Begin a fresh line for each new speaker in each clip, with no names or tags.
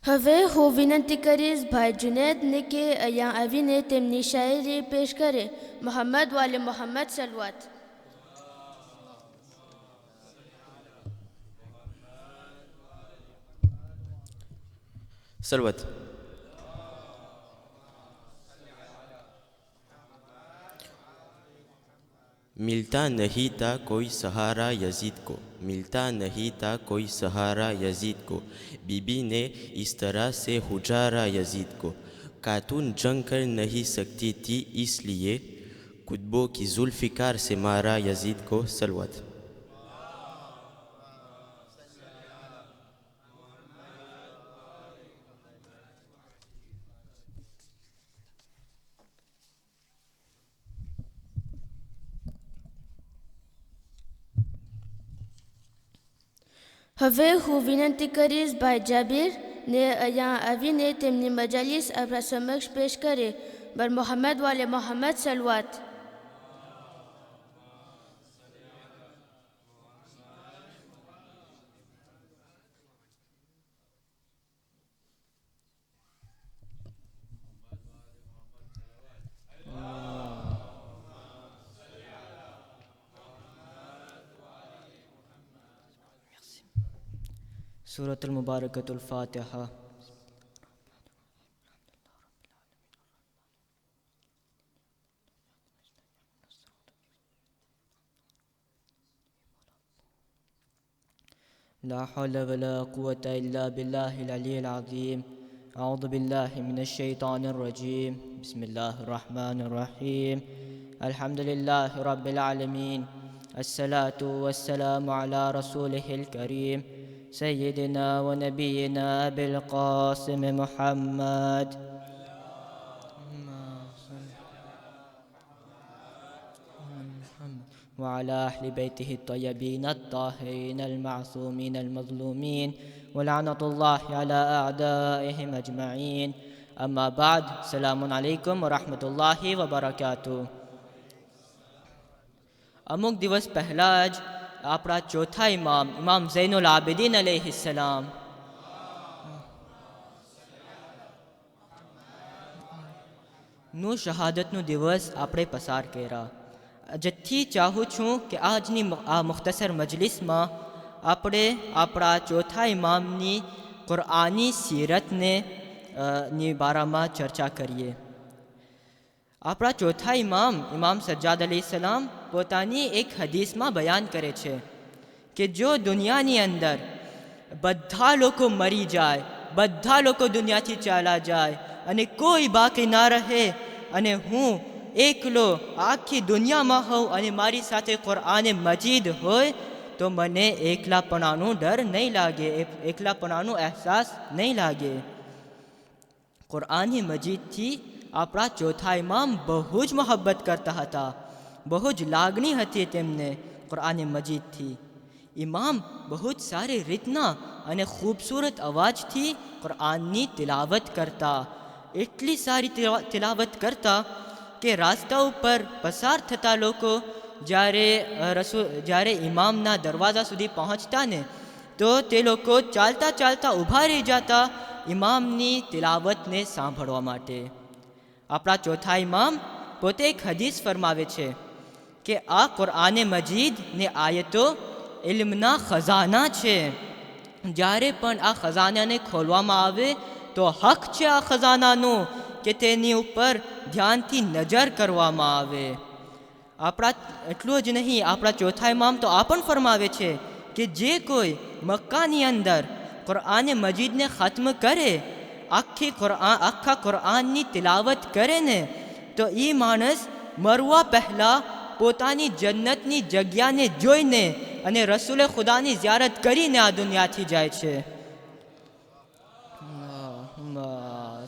હવે હું વિનંતી કરીશ ભાઈ જુનેદને કે અહીંયા આવીને તેમની શાયરી પેશ કરે. મોહમ્મદ વાલે મોહમ્મદ સલવાત.
सलवत. मिलता नहीं था कोई सहारा यजीद को, मिलता नहीं था कोई सहारा यजीद को, बीबी ने इस तरह से हुजारा यजीद को, खातून जंग कर नहीं सकती थी इसलिए कुतुबों की जुल्फ़िकार से मारा यजीद को. सलवत.
હવે હું વિનંતી કરીશ ભાઈ જાબીરને અહીંયા આવીને તેમની મજાલીસ આપણા સમક્ષ પેશ કરે. બર મોહમ્મદ વાલે મોહમ્મદ સલવાત.
सूरतुल मुबारकतुल फातिहा. ला हौल वला कुव्वता इल्ला बिल्लाहिल अलिय्यिल अज़ीम. अऊज़ु बिल्लाहि मिनश शैतानिर रजीम. बिस्मिल्लाहिर रहमानिर रहीम. अल्हम्दुलिल्लाहि रब्बिल आलमीन. अस्सलातु वस्सलामु अला रसूलिहिल करीम सय्यिदिना व नबीना अबिल क़ासिम मुहम्मद. वअला अहलि बैतिहि अत्तय्यबीन अत्ताहिरीन अल-मासूमीन अल-मज़लूमीन वलअनतुल्लाहि अला अअदाइहिम अजमईन. अम्मा बाद. सलामुन अलैकुम व रहमतुल्लाहि व बरकातुहू. અમુક દિવસ પહેલાં જ આપણા ચોથા ઇમામ ઝૈનુલ આબિદીન અલૈહિસ્સલામ નું શહાદતનું દિવસ આપણે પસાર કર્યા. આજથી ચાહું છું કે આજની આ મુખ્તસર મજલિસમાં આપણે આપણા ચોથા ઇમામની કુરઆની સીરતને ની બારામાં ચર્ચા કરીએ. આપણા ચોથા ઇમામ સજ્જાદ અલૈહિસ્સલામ પોતાની એક હદીસમાં બયાન કરે છે કે જો દુનિયાની અંદર બધા લોકો મરી જાય, બધા લોકો દુનિયાથી ચાલા જાય અને કોઈ બાકી ના રહે અને હું એકલો આખી દુનિયામાં હોઉં અને મારી સાથે કુરઆને મજીદ હોય તો મને એકલાપણાનું ડર નહીં લાગે, એકલાપણાનો અહેસાસ નહીં લાગે. કુરઆની મજીદથી આપણા ચોથા ઇમામ બહુ જ મોહબ્બત કરતા હતા, બહુ જ લાગણી હતી તેમને કુરઆને મજીદથી. ઇમામ બહુ જ સારી રીતના અને ખૂબસૂરત અવાજથી કુરઆનની તિલાવત કરતા, એટલી સારી તિલાવત કરતા કે રાસ્તા ઉપર પસાર થતા લોકો જ્યારે ઇમામના દરવાજા સુધી પહોંચતા ને તો તે લોકો ચાલતા ચાલતા ઊભા રહી જતા ઇમામની તિલાવતને સાંભળવા માટે. આપણા ચોથા ઇમામ પોતે એક હદીસ ફરમાવે છે કે આ કુરઆને મજીદ ને આયતો ઇલ્મના ખજાના છે. જ્યારે પણ આ ખજાનાને ખોલવામાં આવે તો હક છે આ ખજાનાનો કે તેની ઉપર ધ્યાનથી નજર કરવામાં આવે. આપણા એટલું જ નહીં, આપણા ચોથા ઇમામ તો આ પણ ફરમાવે છે કે જે કોઈ મક્કાની અંદર કુરઆને મજીદને ખત્મ કરે, આખા કુરઆનની તિલાવત કરે ને તો એ માણસ મરવા પહેલાં પોતાની જન્નતની જગ્યાને જોઈને અને રસૂલે ખુદાની ઝિયારત કરીને આ દુનિયાથી જાય છે.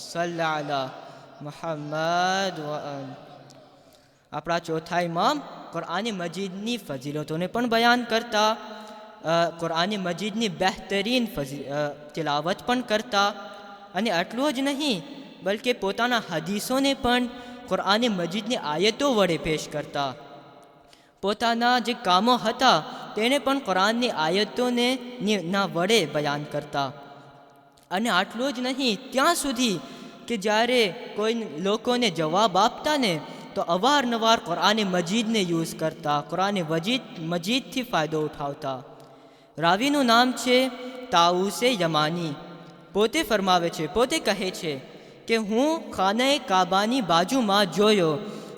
સલ્લી અલા મુહમ્મદ. આપણા ચોથા ઇમામ કુરઆને મજીદની ફજીલતોને પણ બયાન કરતા, કુરઆને મજીદની બહેતરીન તિલાવત પણ કરતા અને આટલું જ નહીં બલકે પોતાના હદીસોને પણ કુરઆને મજીદની આયતો વડે પેશ કરતા. પોતાના જે કામો હતા તેને પણ કુરાનની આયતોને ના વડે બયાન કરતા. અને આટલું જ નહીં, ત્યાં સુધી કે જ્યારે કોઈ લોકોને જવાબ આપતા ને તો અવારનવાર કુરાને મજીદને યુઝ કરતા, કુરાને મજીદથી ફાયદો ઉઠાવતા. રાવીનું નામ છે તાઉસે યમાની. પોતે ફરમાવે છે, પોતે કહે છે કે હું ખાને કાબાની બાજુમાં જોયો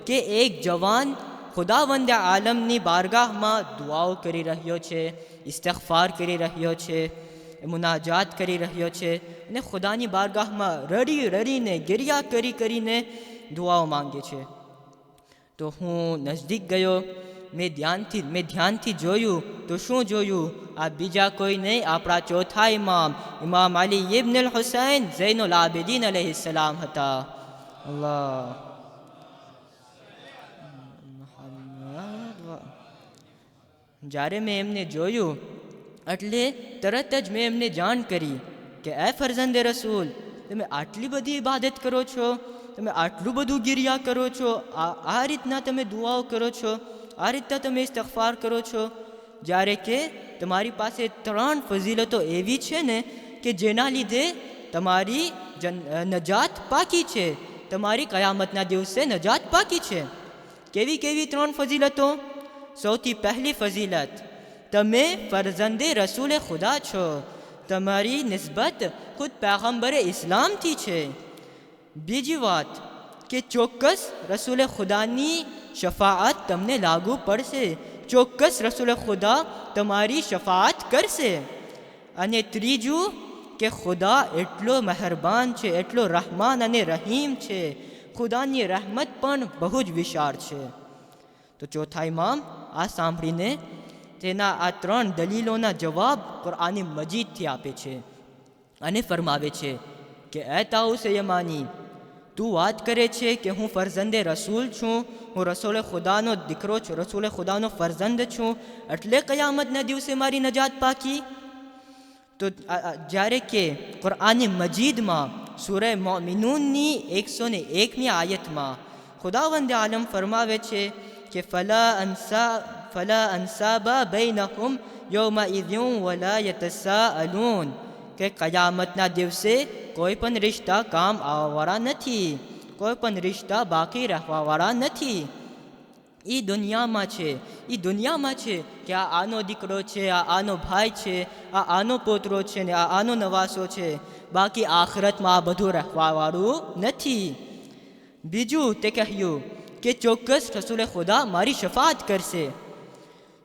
કે એક જવાન ખુદાવંદે આલમની બારગાહમાં દુઆઓ કરી રહ્યો છે, ઇસ્તિગફાર કરી રહ્યો છે, મુનાજાત કરી રહ્યો છે અને ખુદાની બારગાહમાં રડી રડીને ગિરિયા કરીને દુઆઓ માંગે છે. તો હું નજદીક ગયો, મેં ધ્યાનથી જોયું તો શું જોયું? આ બીજા કોઈ નહીં, આપણા ચોથા ઇમામ અલી ઇબ્ન અલ હુસૈન ઝૈનુલ આબિદીન અલૈહિસ્સલામ હતા. અલ્લાહ. જ્યારે મેં એમને જોયું એટલે તરત જ મેં એમને જાણ કરી કે એ ફરઝંદે રસૂલ, તમે આટલી બધી ઇબાદત કરો છો, તમે આટલું બધું ગિરિયા કરો છો, આ રીતના તમે દુઆઓ કરો છો, આ રીતના તમે ઇસ્તિગફાર કરો છો, જ્યારે કે તમારી પાસે 3 ફઝીલતો એવી છે ને કે જેના લીધે તમારી નજાત પાકી છે, તમારી કયામતના દિવસે નજાત પાકી છે. કેવી 3 ફઝીલતો? સૌથી પહેલી ફઝીલત, તમે ફરઝંદે રસૂલે ખુદા છો, તમારી નિસ્બત ખુદ પૈગંબરે ઇસ્લામથી છે. બીજી વાત કે ચોક્કસ રસૂલે ખુદાની શફાઅત તમને લાગુ પડશે, ચોક્કસ રસૂલે ખુદા તમારી શફાઅત કરશે. અને ત્રીજું કે ખુદા એટલો મહેરબાન છે, એટલો રહમાન અને રહીમ છે, ખુદાની રહેમત પણ બહુ જ વિશાળ છે. તો ચોથા ઇમામ આ સાંભળીને તેના આ 3 દલીલોના જવાબ કુરાને મજીદથી આપે છે અને ફરમાવે છે કે એ તાઉસ યમાની, તું વાત કરે છે કે હું ફરઝંદે રસૂલ છું, હું રસૂલે ખુદાનો દીકરો છું, રસૂલે ખુદાનો ફરઝંદ છું, એટલે કયામતના દિવસે મારી નજાત પાકી. તો જ્યારે કે કુરાને મજીદમાં સૂરે મોમિનૂનની 101મી આયતમાં ખુદાવંદે આલમ ફરમાવે છે કે ફલા અંસાબા બૈનહુમ યૌમઇઝિન વલા યતસાઅલૂન, કે કયામતના દિવસે કોઈ પણ રિશ્તા કામ આવવાવાળા નથી, કોઈ પણ રિશ્તા બાકી રહેવાવાળા નથી. એ દુનિયામાં છે કે આ આનો દીકરો છે, આ આનો ભાઈ છે, આ આનો પોતરો છે ને આ આનો નવાસો છે, બાકી આખરતમાં આ બધું રહેવાવાળું નથી. બીજું તે કહ્યું કે ચોક્કસ રસૂલે ખુદા મારી શફાત કરશે.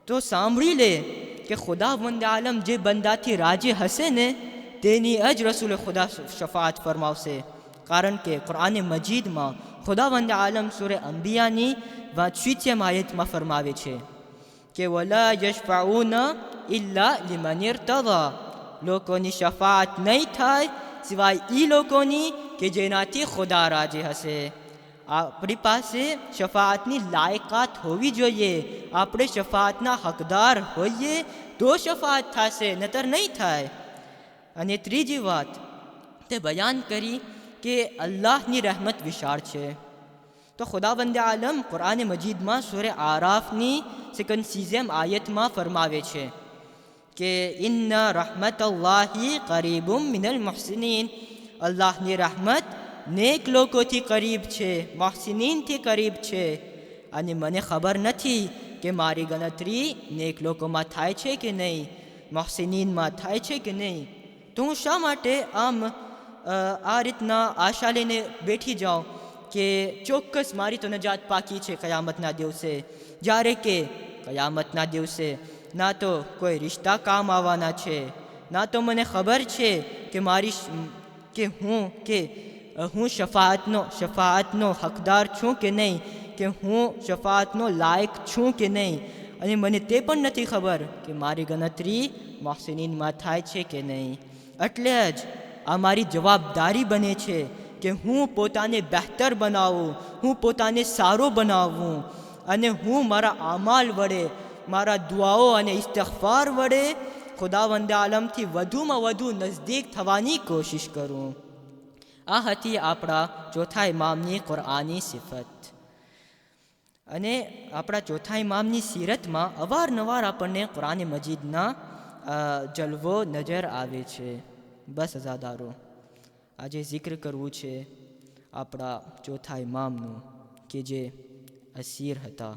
તો સાંભળી લે કે ખુદાવંદ આલમ જે બંદાથી રાજી હશે ને તેની જ રસૂલે ખુદા શફાત ફરમાવશે. કારણ કે કુરાને મજીદમાં ખુદાવંદ આલમ સૂરે અંબિયાની 65 આયતમાં ફરમાવે છે કે વલા યશફાઉન ઇલ્લા લિમન ઇર્તદા, લોકોની શફાત નહીં થાય સિવાય એ લોકોની કે જેનાથી ખુદા રાજી હશે. આપણી પાસે શફાઅતની લાયકાત હોવી જોઈએ, આપણે શફાઅતના હકદાર હોઈએ તો શફાઅત થશે, નતર નહીં થાય. અને ત્રીજી વાત તે બયાન કરી કે અલ્લાહની રહેમત વિશાળ છે. તો ખુદાવંદે આલમ કુરાને મજીદમાં સૂરે આરાફની 56 આયતમાં ફરમાવે છે કે ઇન્ના રહમતલ્લાહી કરીબુમ મિનલ મુહસિનીન, અલ્લાહની રહેમત નેક લોકોથી કરીબ છે, મુહસિનીનથી કરીબ છે. અને મને ખબર નથી કે મારી ગણતરી નેક લોકોમાં થાય છે કે નહીં, મુહસિનીનમાં થાય છે કે નહીં. તો હું શા માટે આ રીતના આશા લઈને બેઠી જાઉં કે ચોક્કસ મારી તો નજાત પાકી છે કયામતના દિવસે, જ્યારે કે કયામતના દિવસે ના તો કોઈ રિશ્તા કામ આવવાના છે, ના તો મને ખબર છે કે હું શફાઅતનો હકદાર છું કે નહીં, કે હું શફાઅતનો લાયક છું કે નહીં. અને મને તે પણ નથી ખબર કે મારી ગણતરી મુહસિનીનમાં થાય છે કે નહીં. એટલે જ આ મારી જવાબદારી બને છે કે હું પોતાને બહેતર બનાવું, હું પોતાને સારો બનાવું અને હું મારા આમાલ વડે, મારા દુઆઓ અને ઇસ્તિગફાર વડે ખુદાવંદ આલમથી વધુમાં વધુ નજદીક થવાની કોશિશ કરું. આ હતી આપણા ચોથા ઇમામની કુરાની સિફત. અને આપણા ચોથા ઇમામની સીરતમાં અવારનવાર આપણને કુરાન મજીદના જલવો નજર આવે છે. બસ અઝાદારો, આજે જિક્ર કરવું છે આપણા ચોથા ઇમામનું કે જે અસીર હતા.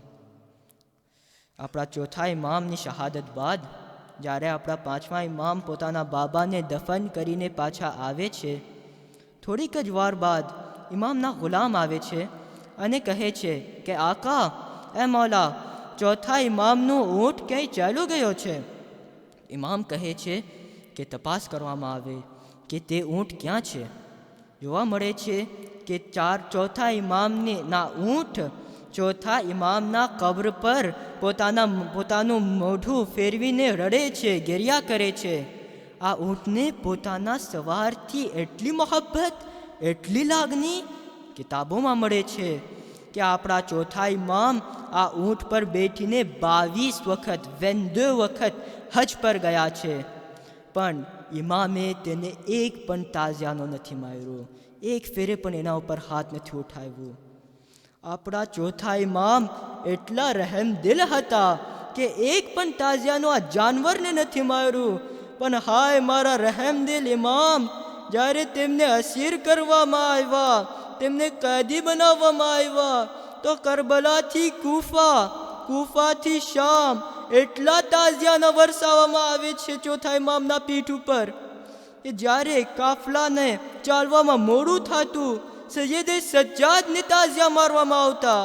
આપણા ચોથા ઇમામની શહાદત બાદ જ્યારે આપણા પાંચમા ઇમામ પોતાના બાબાને દફન કરીને પાછા આવે છે, થોડીક જ વાર બાદ ઇમામના ગુલામ આવે છે અને કહે છે કે આકા, એ મૌલા, ચોથા ઇમામનું ઊંટ ક્યાંય ચાલ્યો ગયો છે. ઇમામ કહે છે કે તપાસ કરવામાં આવે કે તે ઊંટ ક્યાં છે. જોવા મળે છે કે ચોથા ઇમામના ઊંટ ચોથા ઇમામના કબ્ર પર પોતાનું મોઢું ફેરવીને રડે છે, ગેર્યા કરે છે. આ ઊંટને પોતાના સવારથી એટલી મોહબ્બત, એટલી લાગણી કિતાબોમાં મળે છે કે આપણા ચોથા ઇમામ આ ઊંટ પર બેઠીને 22 વખત 22 વખત હજ પર ગયા છે, પણ ઇમામે તેને એક પણ તાઝિયાનો નથી માર્યો, એક ફેરે પણ એના ઉપર હાથ નથી ઉઠાવ્યો. આપણા ચોથા ઇમામ એટલા રહેમદિલ હતા કે એક પણ તાઝિયાનો આ જાનવરને નથી માર્યું. પણ હાય મારા રહેમદિલ ઇમામ, જ્યારે તેમને અસીર કરવામાં આવ્યા, તેમને કેદી બનાવવામાં આવ્યા, તો કરબલાથી કૂફાથી શામ એટલા તાઝિયાના વરસાવવામાં આવે છે ચોથા ઇમામના પીઠ ઉપર કે જ્યારે કાફલાને ચાલવામાં મોડું થતું, સૈયદે સજ્જાદને તાઝિયા મારવામાં આવતા.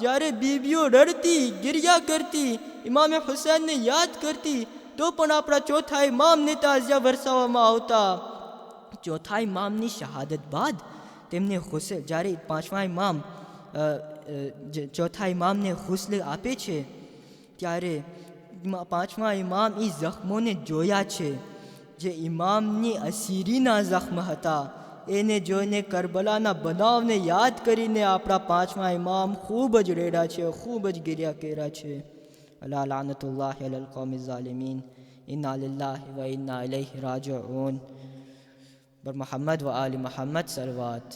જ્યારે બીબીઓ રડતી, ગિરિયા કરતી, ઇમામે હુસૈનને યાદ કરતી, તો પણ આપણા ચોથા ઇમામને તાઝિયા વરસાવવામાં આવતા. ચોથા ઇમામની શહાદત બાદ તેમને જ્યારે પાંચમા ઇમામ ચોથા ઇમામને હુસ્લ આપે છે, ત્યારે પાંચમા ઇમામ એ જખ્મોને જોયા છે જે ઇમામની અસીરીના જખ્મ હતા. એને જોઈને કરબલાના બનાવને યાદ કરીને આપણા પાંચમા ઇમામ ખૂબ જ રેડા છે, ખૂબ જ ગિર્યા કર્યા છે. અલા લાનતુલ્લાહિ અલલ કૌમિ ઝાલિમીન, ઇન્ના લિલ્લાહિ વ ઇન્ના ઇલૈહિ રાજિഊન. બર મુહમ્મદ વ આલી મુહમ્મદ સલવાત.